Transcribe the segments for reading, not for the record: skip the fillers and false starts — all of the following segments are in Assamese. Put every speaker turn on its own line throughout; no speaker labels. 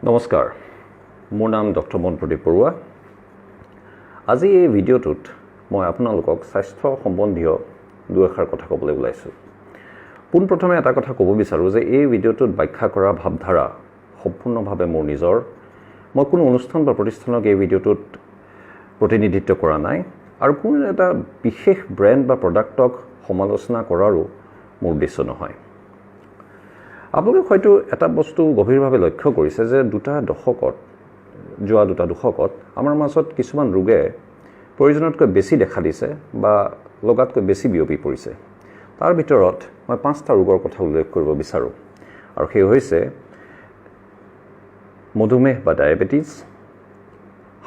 নমস্কাৰ মোৰ নাম ডক্টৰ মনপ্ৰদীপ বৰুৱা আজি এই ভিডিঅ'টোত মই আপোনালোকক স্বাস্থ্য সম্বন্ধীয় দুই এষাৰ কথা ক'বলৈ ওলাইছো পোনপ্ৰথমে এটা কথা ক'ব বিচাৰো যে এই ভিডিঅ'টোত ব্যাখ্যা কৰা ভাৱধাৰা সম্পূৰ্ণভাৱে মোৰ নিজৰ মই কোনো অনুষ্ঠান বা প্ৰতিষ্ঠানক এই ভিডিঅ'টোত প্ৰতিনিধিত্ব কৰা নাই আৰু কোনো এটা বিশেষ ব্ৰেণ্ড বা প্ৰডাক্টক সমালোচনা কৰাৰো মোৰ উদ্দেশ্য নহয় আপোনালোকে হয়তো এটা বস্তু গভীৰভাৱে লক্ষ্য কৰিছে যে দুটা দশকত আমাৰ মাজত কিছুমান ৰোগে প্ৰয়োজনতকৈ বেছি দেখা দিছে বা লগাতকৈ বেছি বিয়পি পৰিছে তাৰ ভিতৰত মই 5টা ৰোগৰ কথা উল্লেখ কৰিব বিচাৰো আৰু সেই হৈছে মধুমেহ বা ডায়াবেটিছ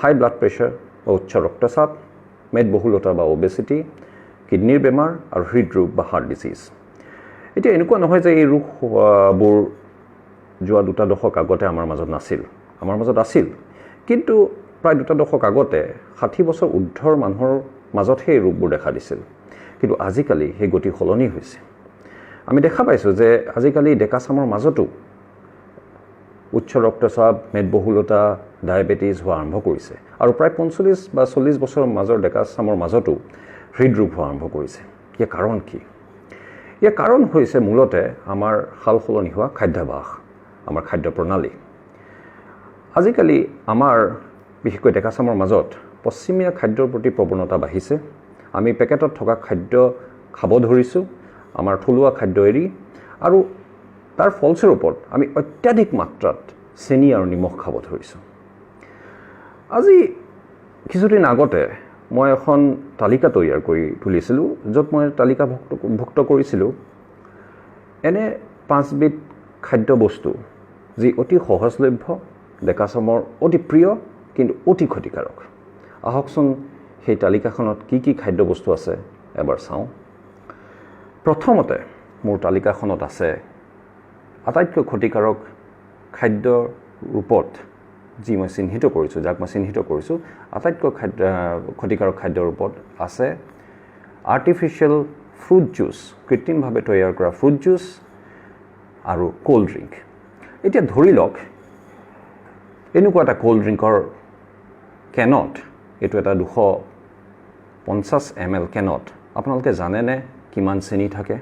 হাই ব্লাড প্ৰেছাৰ বা উচ্চ ৰক্তচাপ মেদবহুলতা বা ওবেছিটি কিডনিৰ বেমাৰ আৰু হৃদৰোগ বা হাৰ্ট ডিজিজ এতিয়া এনেকুৱা নহয় যে এই ৰোগবোৰ যোৱা দুটা দশক আগতে আমাৰ মাজত নাছিল আমাৰ মাজত আছিল কিন্তু প্ৰায় দুটা দশক আগতে 60 বছৰ ঊৰ্ধ্বৰ মানুহৰ মাজত সেই ৰোগবোৰ দেখা দিছিল কিন্তু আজিকালি সেই গতি সলনি হৈছে আমি দেখা পাইছো যে আজিকালি ডেকাচামৰ মাজতো উচ্চ ৰক্তচাপ মেদবহুলতা ডায়াবেটিছ হোৱা আৰম্ভ কৰিছে আৰু প্ৰায় 45 বা 40 বছৰৰ মাজৰ ডেকাচামৰ মাজতো হৃদৰোগ হোৱা আৰম্ভ কৰিছে ইয়াৰ কাৰণ কি ইয়াৰ কাৰণ হৈছে মূলতে আমাৰ সালসলনি হোৱা খাদ্যাভ্যাস আমাৰ খাদ্য প্ৰণালী আজিকালি আমাৰ বিশেষকৈ ডেকাচামৰ মাজত পশ্চিমীয়া খাদ্যৰ প্ৰতি প্ৰৱণতা বাঢ়িছে আমি পেকেটত থকা খাদ্য খাব ধৰিছো আমাৰ থলুৱা খাদ্য এৰি আৰু তাৰ ফলস্বৰূপত আমি অত্যাধিক মাত্ৰাত চেনি আৰু নিমখ খাব ধৰিছো আজি কিছুদিন আগতে মই এখন তালিকা তৈয়াৰ কৰি তুলিছিলো য'ত মই তালিকাভুক্ত কৰিছিলো এনে 5 বিধ খাদ্য বস্তু যি অতি সহজলভ্য ডেকাচামৰ অতি প্ৰিয় কিন্তু অতি ক্ষতিকাৰক আহকচোন সেই তালিকাখনত কি খাদ্য বস্তু আছে এবাৰ চাওঁ প্ৰথমতে মোৰ তালিকাখনত আছে আটাইতকৈ ক্ষতিকাৰক খাদ্যৰ ৰূপত যি মই চিহ্নিত কৰিছো আটাইতকৈ ক্ষতিকাৰক খাদ্যৰ ৰূপত আছে আৰ্টিফিচিয়েল ফ্ৰুট জুচ কৃত্ৰিমভাৱে তৈয়াৰ কৰা ফ্ৰুট জুচ আৰু কোল্ড ড্ৰিংক এতিয়া ধৰি লওক এনেকুৱা এটা কোল্ড ড্ৰিংকৰ কেনত এইটো এটা 250 ml কেনত আপোনালোকে জানেনে কিমান চেনি থাকে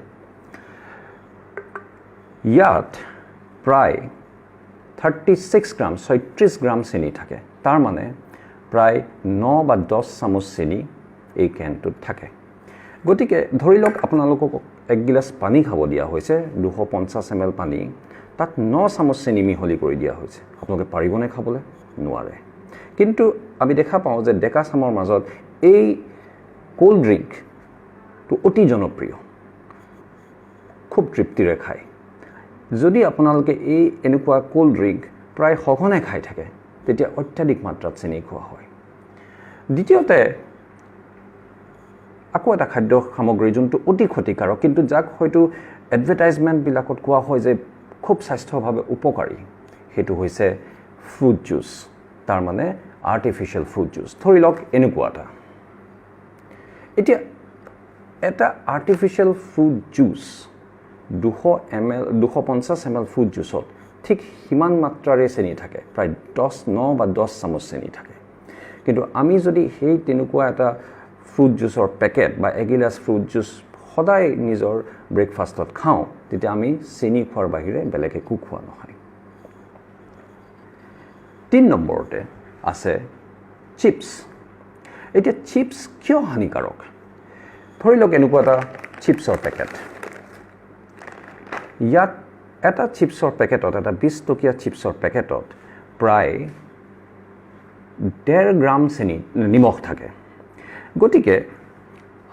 ইয়াত প্ৰায় 36 গ্ৰাম 36 গ্ৰাম চেনি থাকে তাৰ মানে প্ৰায় 9 বা 10 চামুচ চেনি এই কেনটোত থাকে গতিকে ধৰি লওক আপোনালোকক এক গিলাচ পানী খাব দিয়া হৈছে 250 ml পানী তাত 9 চামুচ চেনি মিহলি কৰি দিয়া হৈছে আপোনালোকে পাৰিবনে খাবলৈ নোৱাৰে কিন্তু আমি দেখা পাওঁ যে ডেকাচামৰ মাজত এই কোল্ড ড্ৰিংকটো অতি জনপ্ৰিয় খুব তৃপ্তিৰে খায় যদি আপোনালোকে এই এনেকুৱা কোল্ড ড্ৰিংক প্ৰায় সঘনে খাই থাকে তেতিয়া অত্যাধিক মাত্ৰাত চেনি খোৱা হয় দ্বিতীয়তে আকৌ এটা খাদ্য সামগ্ৰী যোনটো অতি ক্ষতিকাৰক কিন্তু যাক হয়তো এডভাৰটাইজমেণ্ট বিলাকত কোৱা হয় যে খুব স্বাস্থ্যভাৱে উপকাৰী সেইটো হৈছে ফ্ৰুট জুচ তাৰ মানে আৰ্টিফিচিয়েল ফ্ৰুট জুচ ধৰি লওক এনেকুৱা এতিয়া এটা artificial fruit juice 250 ml fruit জুচত ঠিক সিমান মাত্ৰাৰে চেনি থাকে প্ৰায় 9 বা 10 চামুচ চেনি থাকে কিন্তু আমি যদি সেই তেনেকুৱা এটা ফ্ৰুট জুচৰ পেকেট বা এগিলাছ ফ্ৰুট জুচ সদায় নিজৰ ব্ৰেকফাষ্টত খাওঁ তেতিয়া আমি চেনি খোৱাৰ বাহিৰে বেলেগ একো খোৱা নহয় 3 নম্বৰতে আছে চিপছ এতিয়া চিপছ কিয় হানিকাৰক ধৰি লওক এনেকুৱা এটা চিপছৰ পেকেট ইয়াত এটা চিপছৰ পেকেটত এটা 20 টকীয়া চিপছৰ পেকেটত প্ৰায় 1.5 গ্ৰাম নিমখ থাকে গতিকে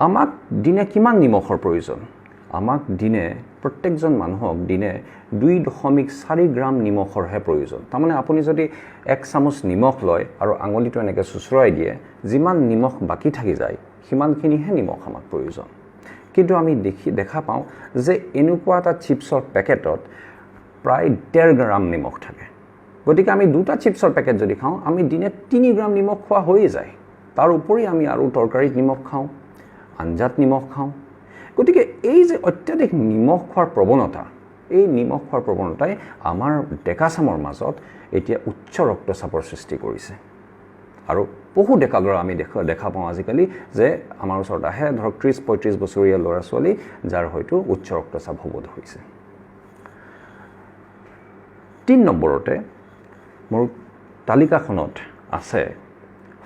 আমাক দিনে কিমান নিমখৰ প্ৰয়োজন আমাক দিনে প্ৰত্যেকজন মানুহক দিনে 2.4 গ্ৰাম নিমখৰহে প্ৰয়োজন তাৰমানে আপুনি যদি 1 চামুচ নিমখ লয় আৰু আঙুলিটো এনেকৈ চুচৰাই দিয়ে যিমান নিমখ বাকি থাকি যায় সিমানখিনিহে নিমখ আমাক প্ৰয়োজন কিন্তু আমি দেখা পাওঁ যে এনেকুৱা এটা চিপছৰ পেকেটত প্ৰায় 1.5 গ্ৰাম নিমখ থাকে গতিকে আমি দুটা চিপছৰ পেকেট যদি খাওঁ আমি দিনে 3 গ্ৰাম নিমখ খোৱা হৈয়ে যায় তাৰ উপৰি আমি আৰু তৰকাৰীত নিমখ খাওঁ আঞ্জাত নিমখ খাওঁ গতিকে এই যে অত্যাধিক নিমখ খোৱাৰ প্ৰৱণতা এই নিমখ খোৱাৰ প্ৰৱণতাই আমাৰ ডেকাচামৰ মাজত এতিয়া উচ্চ ৰক্তচাপৰ সৃষ্টি কৰিছে আৰু বহু ডেকা ল'ৰা আমি দেখা পাওঁ আজিকালি যে আমাৰ ওচৰত আহে ধৰক 30-35 বছৰীয়া ল'ৰা ছোৱালী যাৰ হয়তো উচ্চ ৰক্তচাপ হ'ব ধৰিছে 3 নম্বৰতে মোৰ তালিকাখনত আছে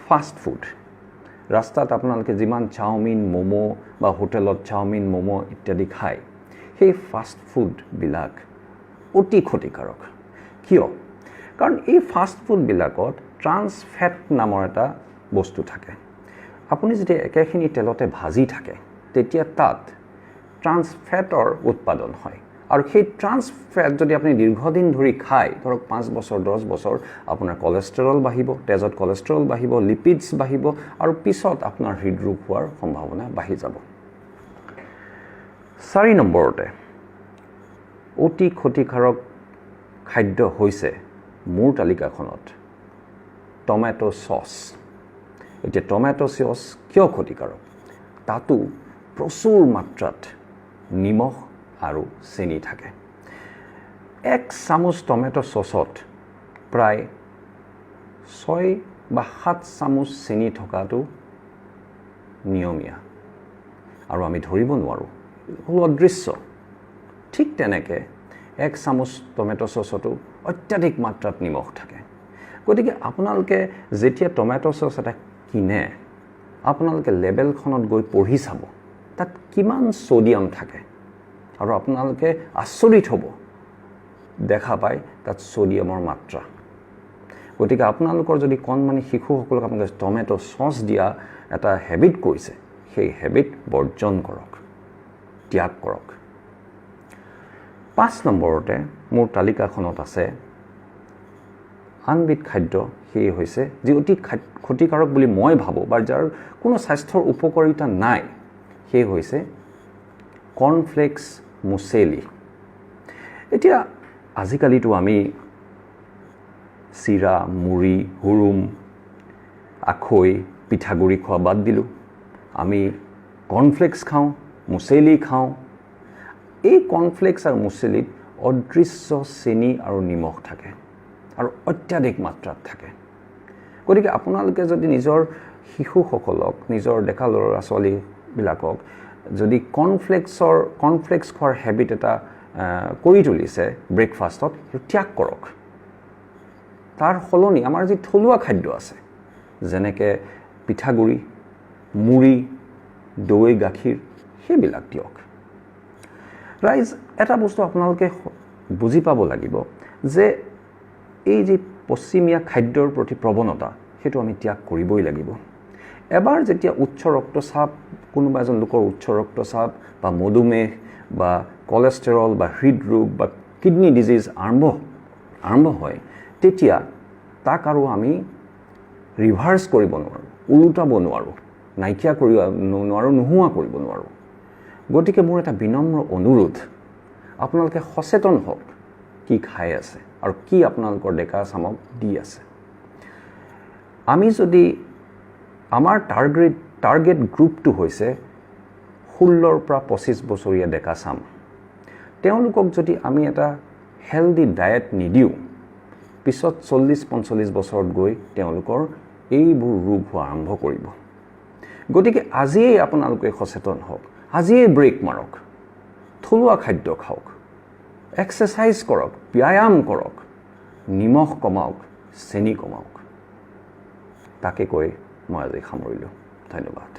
ফাষ্ট ফুড ৰাস্তাত আপোনালোকে যিমান চাওমিন মমো বা হোটেলত চাওমিন মমো ইত্যাদি খায় সেই ফাষ্ট ফুডবিলাক অতি ক্ষতিকাৰক কিয় কাৰণ এই ফাষ্ট ফুডবিলাকত ট্ৰান্স ফেট নামৰ এটা বস্তু থাকে আপুনি যেতিয়া একেখিনি তেলতে ভাজি থাকে তেতিয়া তাত ট্ৰান্স ফেটৰ উৎপাদন হয় আৰু সেই ট্ৰান্স ফেট যদি আপুনি দীৰ্ঘদিন ধৰি খায় ধৰক 5 বছৰ 10 বছৰ আপোনাৰ কোলেষ্ট্ৰল বাঢ়িব তেজত কোলেষ্ট্ৰল বাঢ়িব লিপিডছ বাঢ়িব আৰু পিছত আপোনাৰ হৃদৰোগ হোৱাৰ সম্ভাৱনা বাঢ়ি যাব 4 নম্বৰতে অতি ক্ষতিকাৰক খাদ্য হৈছে মোৰ তালিকাখনত টমেটো সস এতিয়া টমেটো সস কিয় ক্ষতিকাৰক তাতো প্ৰচুৰ মাত্ৰাত নিমখ আৰু চেনি থাকে 1 চামুচ টমেটো সসত প্ৰায় 6 বা 7 চামুচ চেনি থকাটো নিয়মীয়া আৰু আমি ধৰিব নোৱাৰোঁ হল অদৃশ্য ঠিক তেনেকৈ 1 চামুচ টমেটো সসতো অত্যাধিক মাত্ৰাত নিমখ থাকে গতিকে আপোনালোকে যেতিয়া টমেটো সস এটা কিনে আপোনালোকে লেবেলখনত গৈ পঢ়ি চাব তাত কিমান সোডিয়াম থাকে আৰু আপোনালোকে আচৰিত হ'ব দেখা পায় তাত সোডিয়ামৰ মাত্ৰা গতিকে আপোনালোকৰ যদি কণমানি শিশুসকলক আপোনালোকে টমেটো সস দিয়া এটা হেবিট কৰিছে সেই হেবিট বৰ্জন কৰক ত্যাগ কৰক 5 নম্বৰতে মোৰ তালিকাখনত আছে আনবিধ খাদ্য সেই হৈছে যি অতি ক্ষতিকাৰক বুলি মই ভাবোঁ বা যাৰ কোনো স্বাস্থ্যৰ উপকাৰিতা নাই সেই হৈছে কৰ্ণফ্লেক্স মুছেলি এতিয়া আজিকালিতো আমি চিৰা মুড়ি হুৰুম আখৈ পিঠাগুড়ি খোৱা বাদ দিলোঁ আমি কৰ্ণফ্লেক্স খাওঁ মুছেলি খাওঁ এই কৰ্ণফ্লেক্স আৰু মুছেলিত অদৃশ্য চেনি আৰু নিমখ থাকে আৰু অত্যাধিক মাত্ৰাত থাকে গতিকে আপোনালোকে যদি নিজৰ শিশুসকলক নিজৰ ডেকা ল'ৰা ছোৱালীবিলাকক যদি কৰ্ণফ্লেক্স খোৱাৰ হেবিট এটা কৰি তুলিছে ব্ৰেকফাষ্টত ত্যাগ কৰক তাৰ সলনি আমাৰ যি থলুৱা খাদ্য আছে যেনেকৈ পিঠাগুড়ি মুড়ি দৈ গাখীৰ সেইবিলাক দিয়ক ৰাইজ এটা বস্তু আপোনালোকে বুজি পাব লাগিব যে এই যে পশ্চিমীয়া খাদ্যৰ প্ৰতি প্ৰৱণতা সেইটো আমি ত্যাগ কৰিবই লাগিব এবাৰ যেতিয়া উচ্চ ৰক্তচাপ কোনোবা এজন লোকৰ উচ্চ ৰক্তচাপ বা মধুমেহ বা কোলেষ্ট্ৰল বা হৃদৰোগ বা কিডনি ডিজিজ আৰম্ভ হয় তেতিয়া তাক আৰু আমি ৰিভাৰ্স কৰিব নোৱাৰোঁ ওলোটাব নোৱাৰোঁ নাইকিয়া কৰিব নোৱাৰোঁ নোহোৱা কৰিব নোৱাৰোঁ গতিকে মোৰ এটা বিনম্ৰ অনুৰোধ আপোনালোকে সচেতন হওক কি খাই আছে আৰু কি আপোনালোকৰ ডেকা চামক দি আছে আমি যদি আমাৰ টাৰ্গেট গ্ৰুপটো হৈছে 16 পৰা 25 বছৰীয়া ডেকা চাম তেওঁলোকক যদি আমি এটা হেলদি ডায়েট নিদিওঁ পিছত 40-45 বছৰত গৈ তেওঁলোকৰ এইবোৰ ৰোগ হোৱা আৰম্ভ কৰিব গতিকে আজিয়েই আপোনালোকে সচেতন হওক আজিয়েই ব্ৰেক মাৰক থলুৱা খাদ্য খাওক এক্সাৰচাইজ কৰক ব্যায়াম কৰক নিমখ কমাওক চেনি কমাওক তাকে কৈ মই আজি সামৰিলোঁ ধন্যবাদ